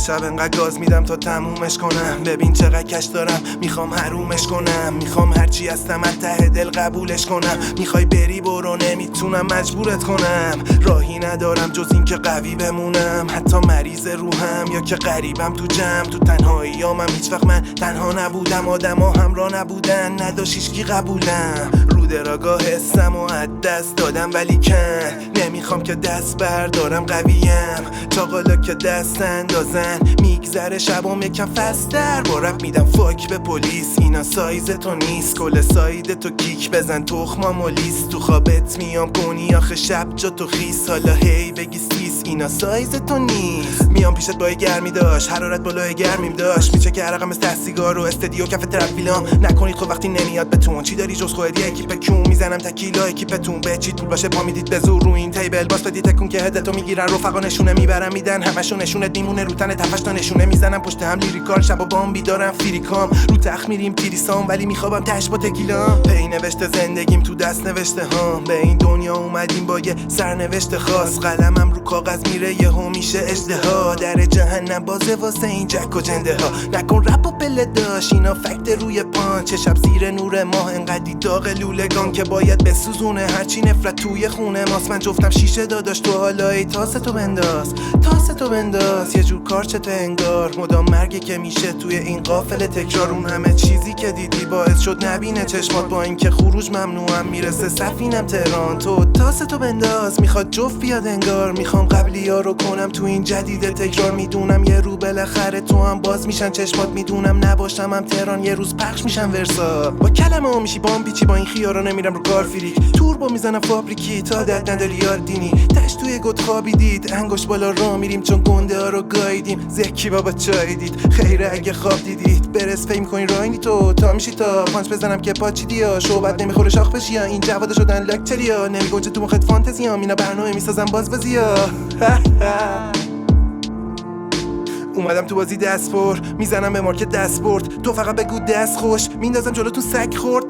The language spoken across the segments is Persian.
شب انقدر گاز میدم تا تمومش کنم. ببین چقدر کش دارم، میخوام حرومش کنم. میخوام هرچی هستم از ته دل قبولش کنم. میخوای بری برو، نمیتونم مجبورت کنم. راهی ندارم جز این که قوی بمونم، حتی مریض روحم یا که غریبم تو جمع. تو تنهاییامم هیچ وقت من تنها نبودم، آدما همراه نبودن، نداشت هیچکی قبولم. رو دراگاه حسم و از دست دادم ولی کن نمیخوام که دست بردارم، قویم چاقالا که دست اندازن. میگذره شبام یکم فستر، با رپ میدم فاک به پلیس. اینا سایز تو نیست، کل ساید تو کیک بزن تخمام و لیست. تو خوابت میام کنی آخه شب جا تو خیس، حالا هی بگی سیس. اینا سایز تو نیست. میام پیشت با گرمی داشت، حرارت بالای گرمیم داشت. میچه که عرقم از سیگار و استدیو کف طرف ویلام. نکنید خب وقتی نمیاد بتون، چی داری جز خودی اکیپ کون؟ میزنم تکیلا اکیپتون، به چی طول باشه پا میدید به زور رو این تیبل. باز بدی تکون که هدتو میگیرن رفقا، نشونه میبرن میدن همشو نشونت میمونه رو تن تفش تا نشونه میزنم پشت هم لیریکال. شبا بام بیدارم فریکام، رو تخت میریم تیریسام ولی میخوابم تش با تکیلام. پی نوشته زندگیم تو دست نوشته هام، به این دنیا اومدیم با یه سرنوشت خاص. قلمم رو کاغذ میره یهو میشه اژدها. در جهنم بازه واسه این جک و جنده ها. نکن رپ و پله داش، اینا فکت روی پان. چه شب زیر نور ماه انقدی داغ لولگان که باید بسوزونه هرچی نفرت توی خونه ماست. من جفتم شیشه داداش تو حالا ای تاستو بنداز، تاستو بنداز. یه جور کارچته انگار مدام مرگی که میشه توی این قافل تکرار. اون همه چیزی که دیدی باعث شد نبینه چشمات، با اینکه خروج ممنوعم میرسه سفینم تهران. تو تاستو بنداز، میخواد جفت بیاد انگار. میخوام قبلی ها رو کنم تو این جدید تکرار. میدونم یه رو بالاخره تو هم باز میشن چشمات. میدونم نباشم هم تهران یه روز پخش میشن ورسا. با کلمه ها میشی بام پیچی، با این خیارا نمیرم رو کار فریک. توربو میزنم فابریکی تا عادت نداری یار دینی. تش توی گد خوابی دید، انگشت بالا را میریم چون گنده ها رو گاییدیم. زکی بابا چای دید، خیره اگه خواب دیدید. برس فهم کنی راینی تو تا میشی تا پانچ بزنم که پاچی دیا. شعبت نمیخوره شاخ بشی، این جواده شدن لکتریا. نمیگنجه تو مخت فانتزی ها، اینا برنامه میسازم باز بازیا. اومدم تو بازی دست پر، میزنم به مارکت دست برد. تو فقط بگو دست خوش، میندازم جلو تو سگ خورد.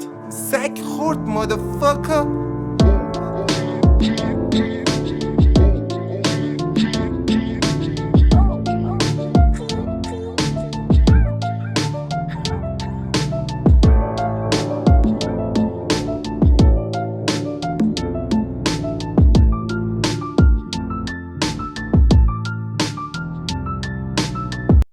سگ خورد مادرفاکا.